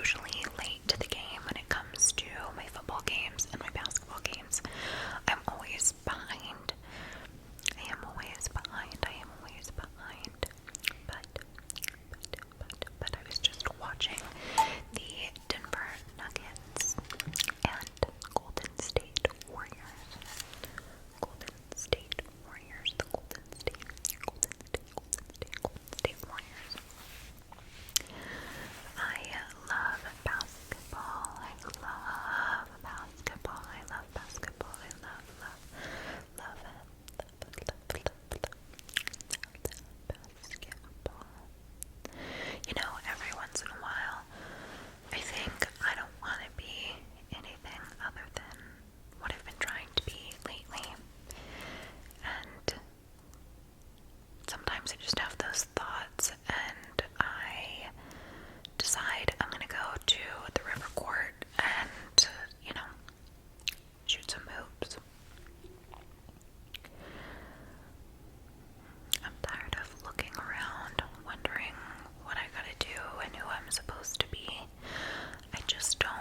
usually late to the game when it comes to my football games and my basketball games. I'm always behind. I am always behind. But I was just watching the Denver Nuggets and Golden State Warriors. The Golden State Warriors. I love basketball. I love basketball. You know, every once in a while, I think I don't want to be anything other than what I've been trying to be lately. And sometimes I just have those thoughts, and I decide I'm gonna go to the river court and, you know, shoot some hoops. I'm tired of looking around, wondering what I gotta do and who I'm supposed to be. I just don't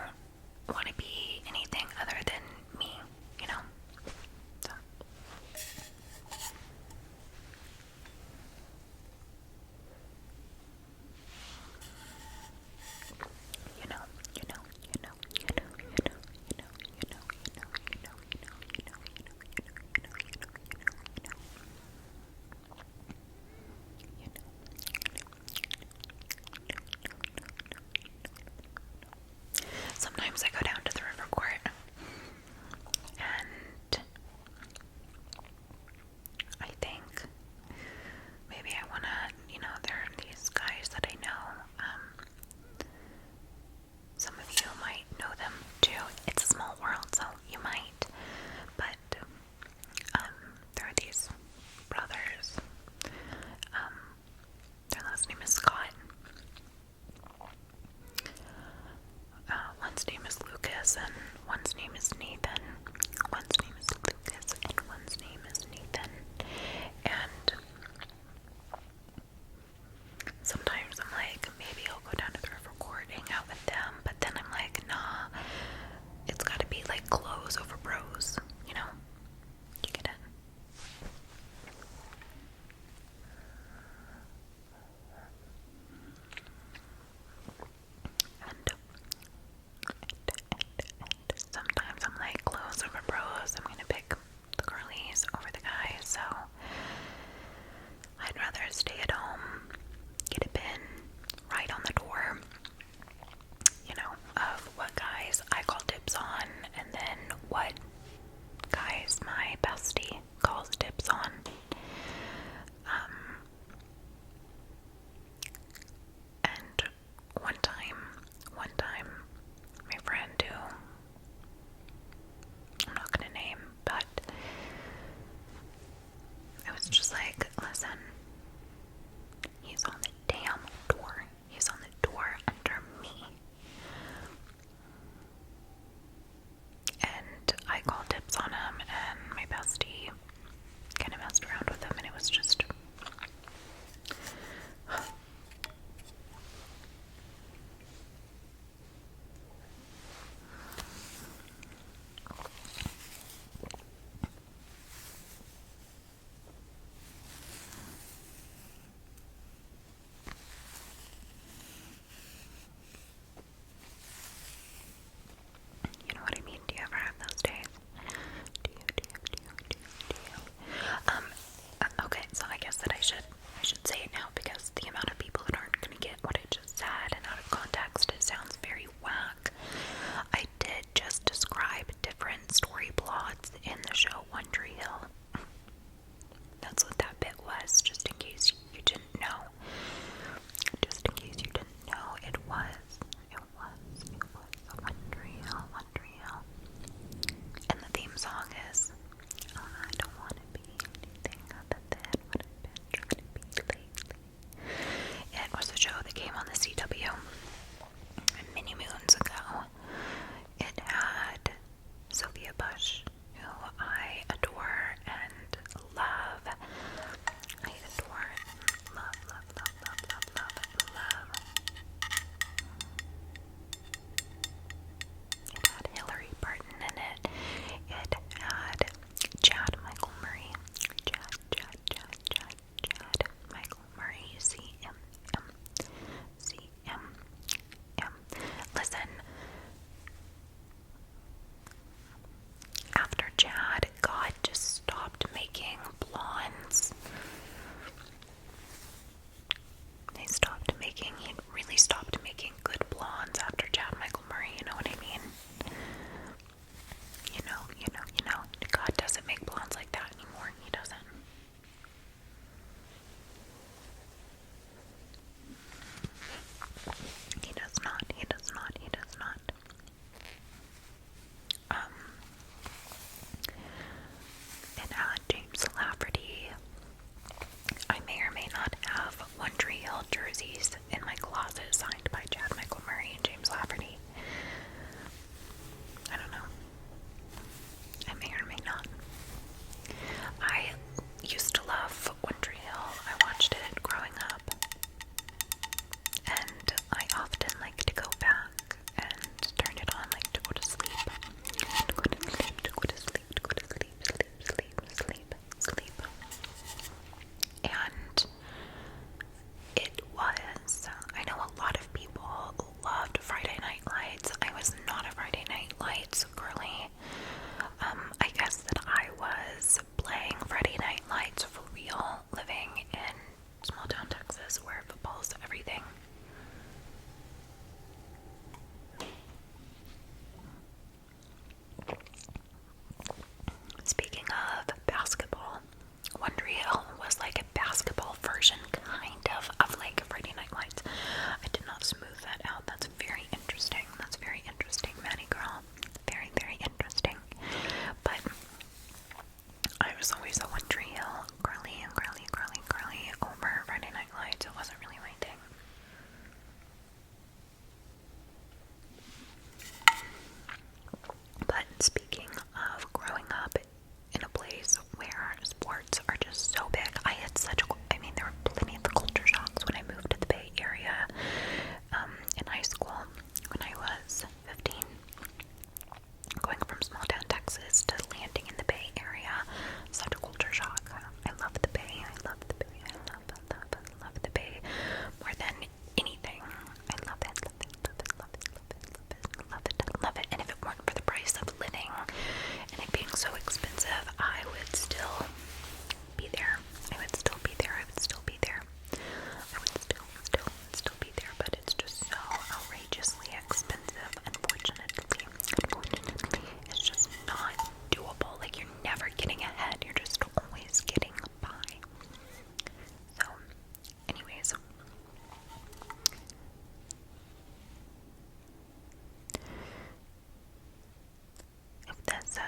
want to be anything other than me, you know? So. Sometimes I go down to the river court and I think maybe I want to, you know, there are these guys that I know. Some of you might know them too. It's a small world, so you might. But there are these brothers. Their last name is Scott. One's name is Lucas and one's name is Nathan. One's name is Lucas and one's name is Nathan. And sometimes I'm like, maybe I'll go down to the river court, hang out with them, but then I'm like, nah, it's gotta be like clothes over bros, you know? You get it? And sometimes I'm like, clothes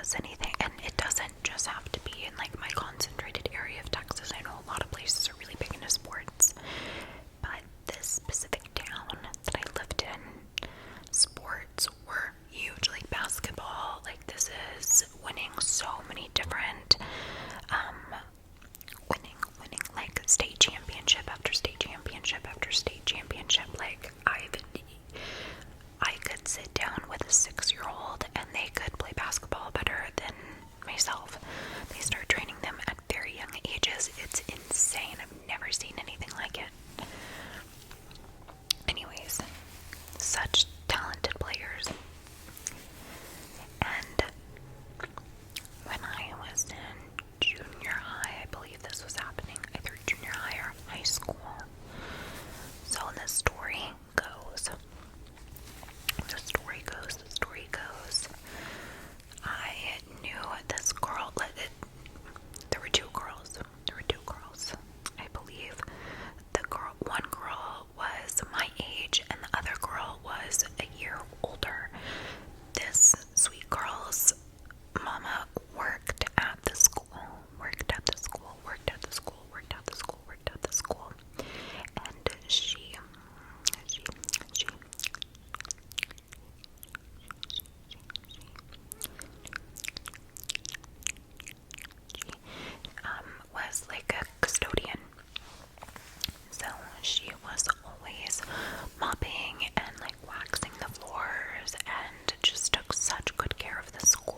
does anything, and it doesn't just have to be in like my concentrated area of Texas. I know a lot of places are really big into sports, but this specific town that I lived in, sports were huge, like basketball. Like this is winning so many different, winning like state championship after state championship after state championship. Like I could sit down with a 6-year-old and they could play basketball better than myself. They start training them at very young ages. It's insane. I've never seen anything like it. Anyways, such talented players. And when I was in junior high, I believe this was happening, either junior high or high school. So the story goes, I knew this girl. There were two girls. I believe one girl was my age and the other girl was a year older. This sweet girl's mama worked at the school, and she was like a custodian. So she was always mopping and like waxing the floors and just took such good care of the school.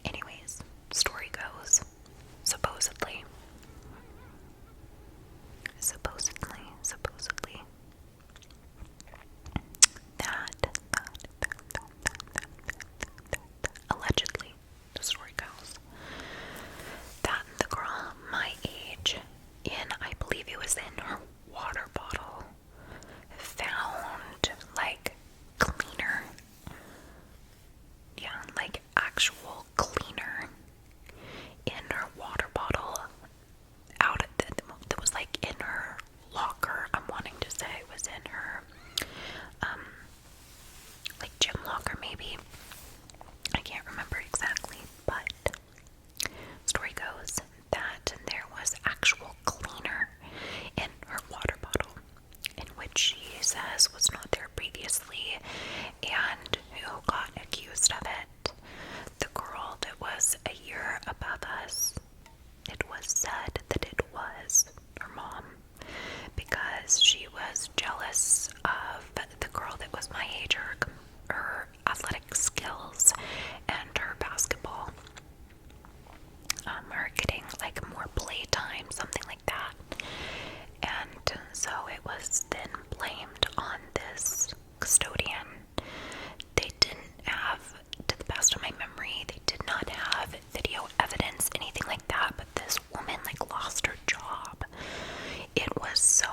Anyways, story goes, supposedly, that allegedly, the story goes, that the girl my age, I believe it was in her water bottle, found like cleaner. Yeah, like actual cleaner in her water bottle that was like in her locker. I'm wanting to say it was in her like gym locker maybe. I can't remember exactly, but story goes that there was actual cleaner in her water bottle, in which she says was not there previously, and who got accused of it. The girl that was a year above us, it was said that it was her mom, because she was jealous of the girl that was my age, her athletic skills and her basketball, her getting like more play time, something like that. And so it was then blamed on this custodian. They didn't have, to the best of my memory, they did not have video evidence, anything like that, but this woman like lost her job. It was so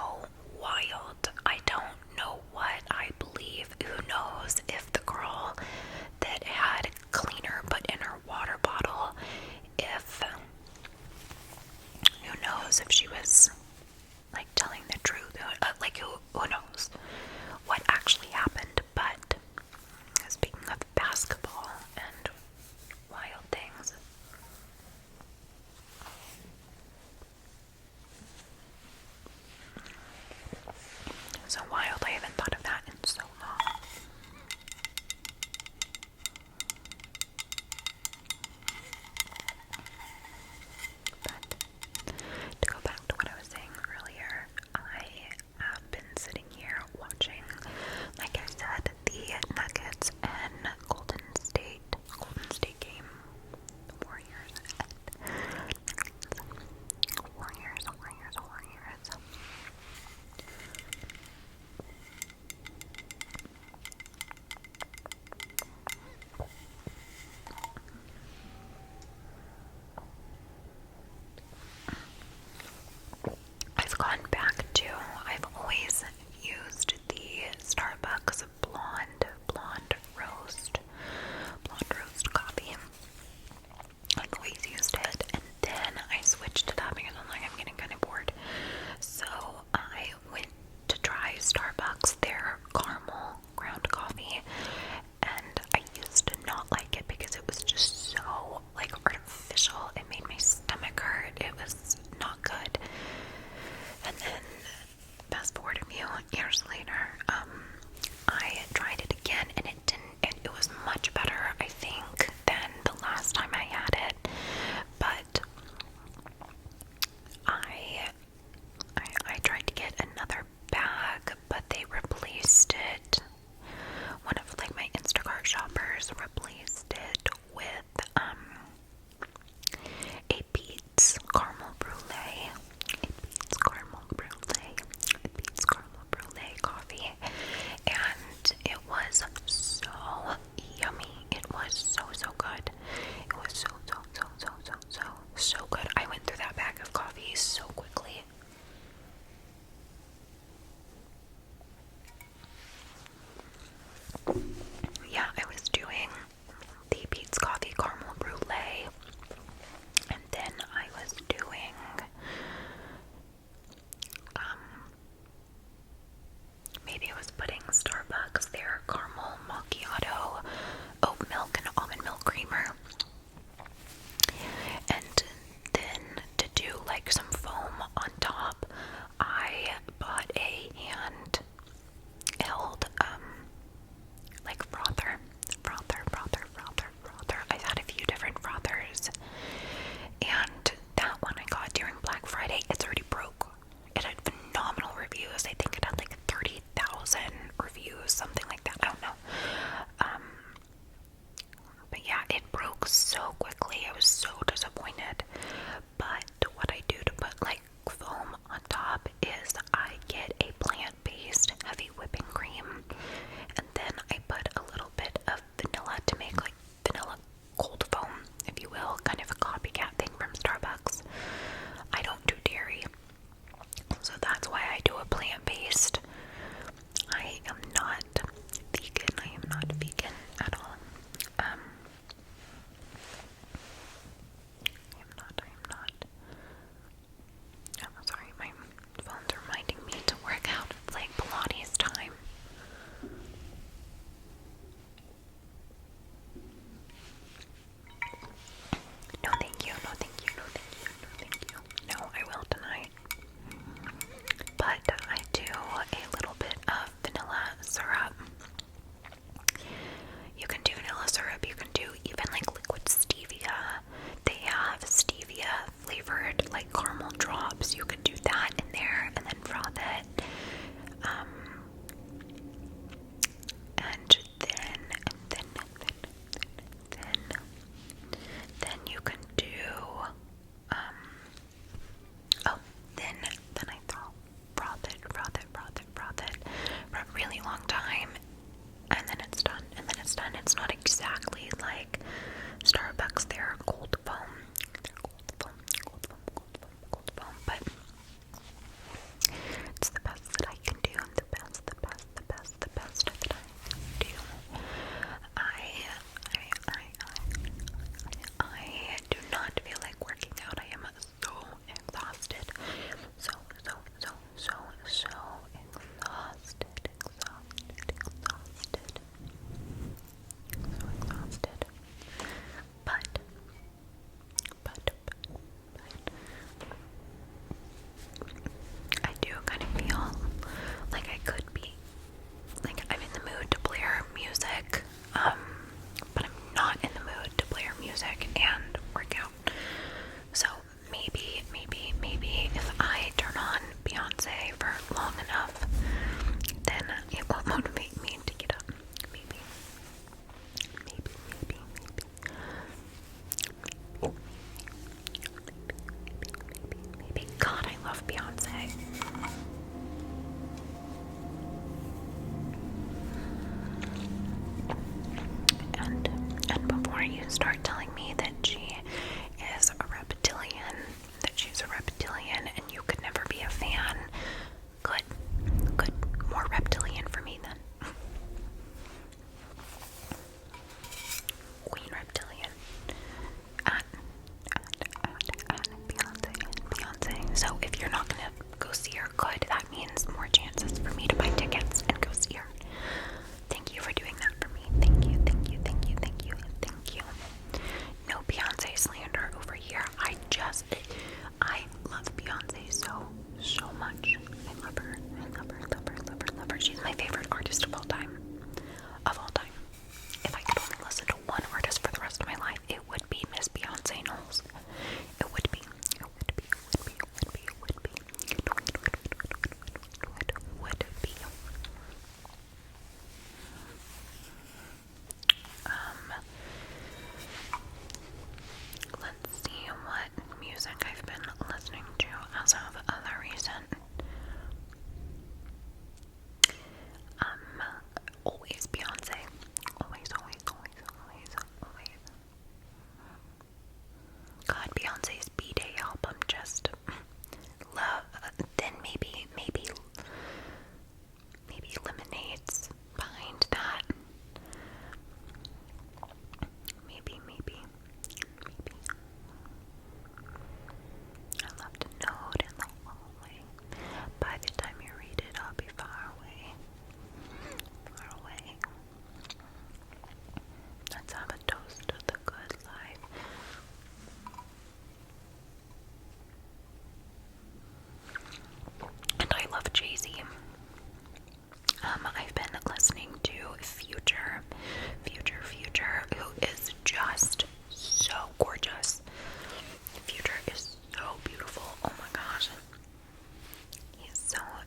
wild. I don't know what I believe. Who knows if the girl that had cleaner put in her water bottle, who knows if she was like telling the truth, like who knows what actually happened. But speaking of basketball and wild things, so wild, I haven't thought of that in so long. But to go back to what I was saying earlier, I have been sitting here watching, like I said, the Nuggets and Golden State game. The Warriors. plant-based. I am not vegan. I am not vegan at all. I am not. Oh, sorry, my phone's reminding me to work out. It's like Pilates time. No thank you, no thank you, no thank you, no thank you. No, I will tonight. But I do a little bit of vanilla syrup. You can do vanilla syrup, you can do even like liquid stevia. They have stevia flavored like caramel drops. You can do that in there and then froth it. And then you can do then I froth it for a really long time, and then it's done. It's not exactly like Starbucks, their cold foam, but it's the best that I can do, the best that I can do. I do not feel like working out. I am so exhausted. So exhausted. So exhausted. But I do kind of feel like I could be, like I'm in the mood to blare music, but I'm not in the mood to blare music and work out. So maybe if I turn on Beyonce for long enough, then it will motivate me to get up. Maybe. God, I love Beyonce. And before you start telling me that she is a reptilian, and you could never be a fan, good, more reptilian for me then. Queen reptilian. And Beyonce. So if you're not gonna go see her, good. That means more chances for me to buy tickets and go see her. Thank you for doing that for me. Thank you. No Beyonce slander over here. I love Beyonce so much. I love her. She's my favorite artist of all time. If I could only listen to one artist for the rest of my life, it would be Miss Beyonce Knowles. It would be. Let's see what music I've been listening to as of other recent. Always Beyonce. Always. God, Beyonce's B-Day album just love. Then maybe Lemonade's behind that. Maybe. I love to note in the hallway. By the time you read it, I'll be far away. Let's have a toast to the good life. And I love Jay-Z. I've been listening to Future, who is just so gorgeous. Future is so beautiful. Oh my gosh. He's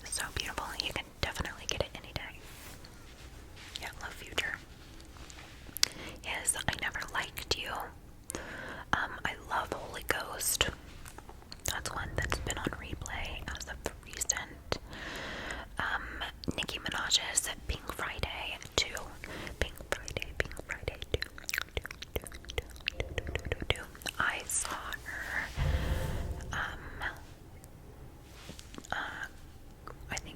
so beautiful. You can definitely get it any day. Yeah, love Future. His I Never Liked You. I love Holy Ghost. That's one that's been on replay as of recent. Nicki Minaj's Pink Friday 2. Pink Friday 2. I saw her, I think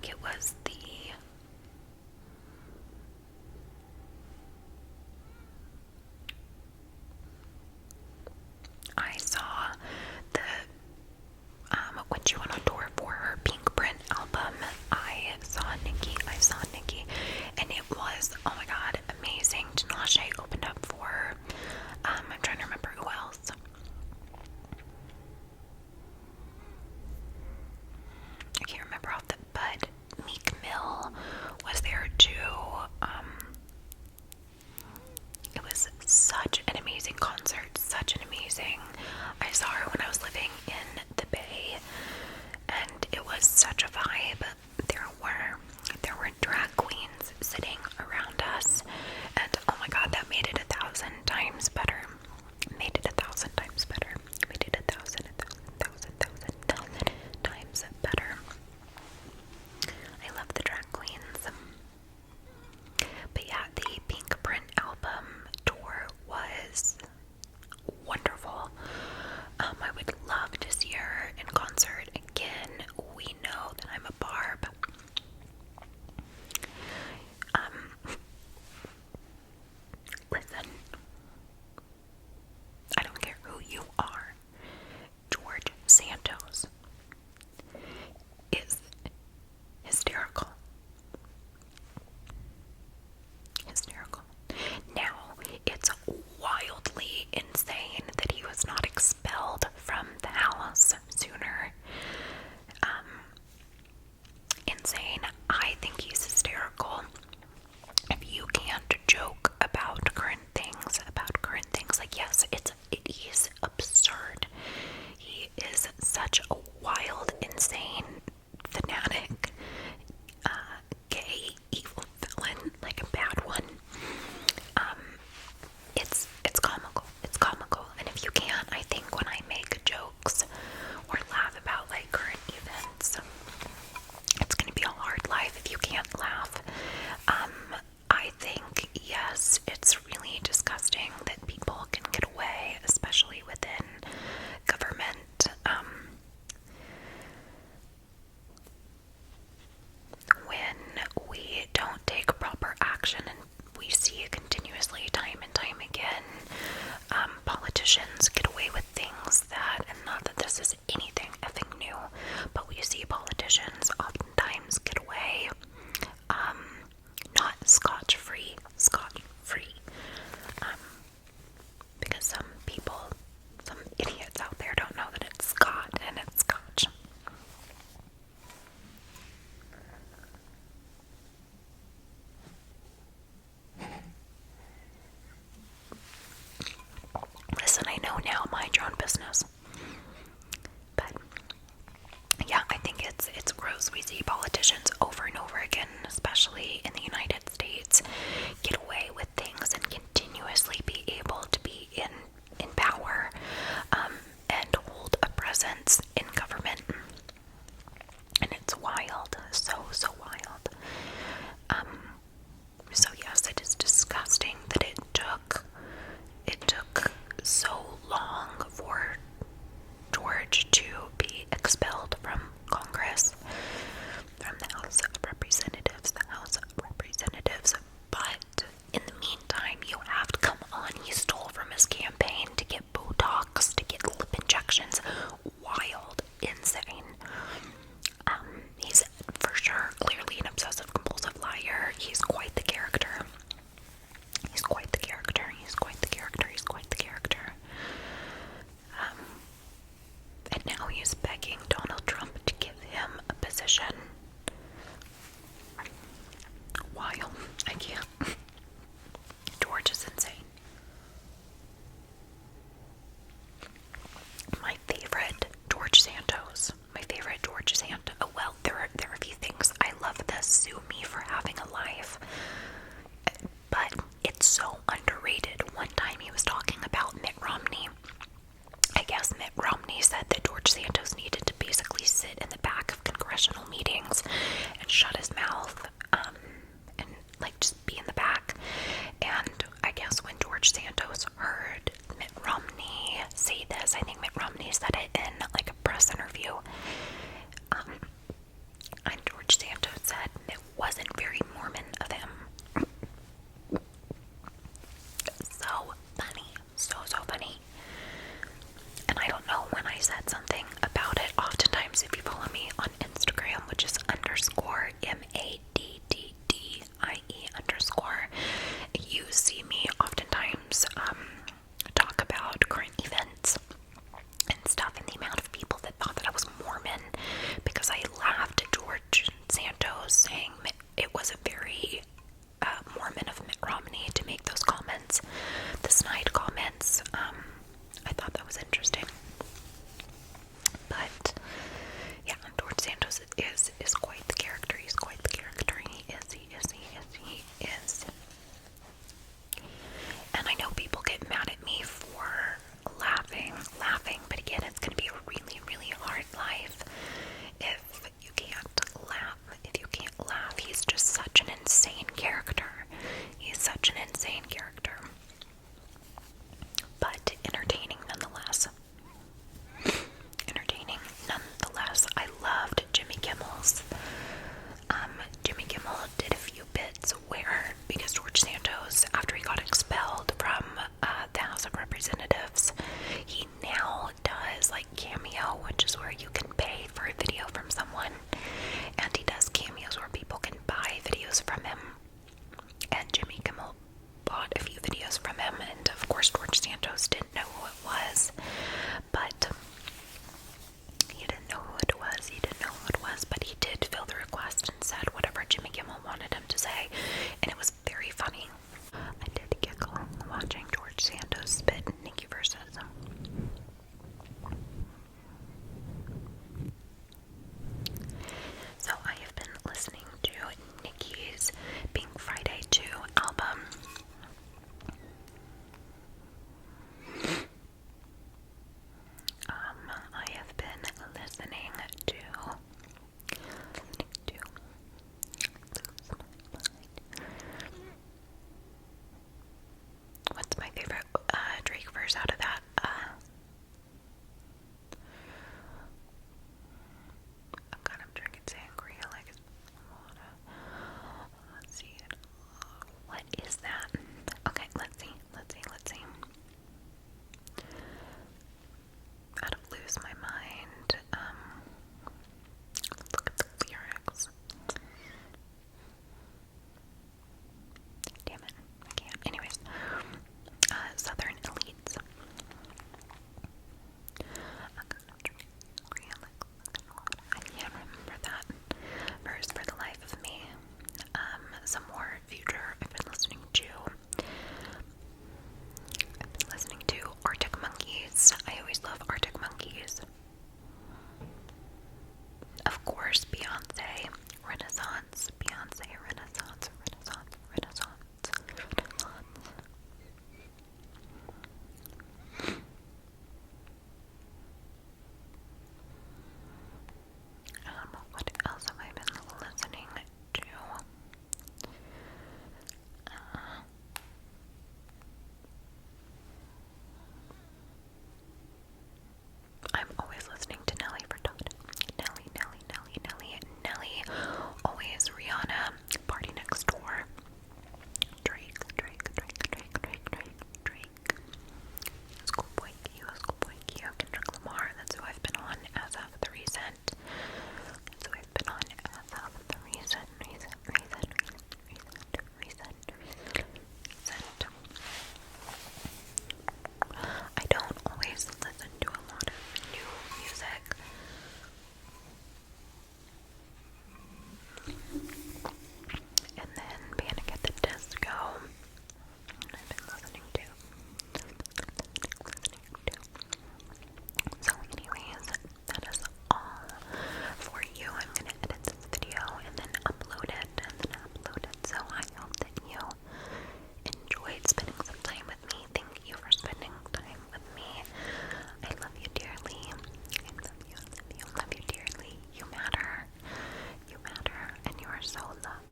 mind your own business. But yeah, I think it's gross. We see politicians over and over again, especially in the United States, get away with things and continuously be able to be in power, and hold a presence in government. And it's wild, so wild. So yes, it is disgusting that it took so long for George to be expelled from Congress, from the House of Representatives, but in the meantime, you have to come on. He stole from his campaign to get Botox, to get lip injections. Wild, insane. He's for sure clearly an obsessive compulsive liar. He's quite the character. And now he's begging Donald Trump to give him a position. Wild. I can't. George is insane. My favorite George Santos. Oh, well, there are a few things. I love the sue me for having a life, but it's so underrated. One time he was talking about Mitt Romney. I guess Mitt Romney said that George Santos needed to basically sit in the back of congressional meetings and shut his mouth, and like just be in the back. And I guess when George Santos heard Mitt Romney say this, I think Mitt Romney said it in like a press interview, and George Santos said it wasn't very Mormon of him. So funny, so funny. And I don't know when I said something about it. Oftentimes, if you follow me on Instagram, which is _MADDDIE_, you see me oftentimes talk about current events and stuff, and the amount of people that thought that I was Mormon because I laughed at George Santos saying it wasn't very Mormon of Mitt Romney to make those comments, the snide comments. I thought that was interesting. But yeah, George Santos is quite the character. He's quite the character. He is. And I know people get mad at me for laughing, but again, it's going to be a really, really hard life if you can't laugh. He's just such an insane character. But entertaining nonetheless. I loved Jimmy Kimmel's. Jimmy Kimmel did a few bits where, because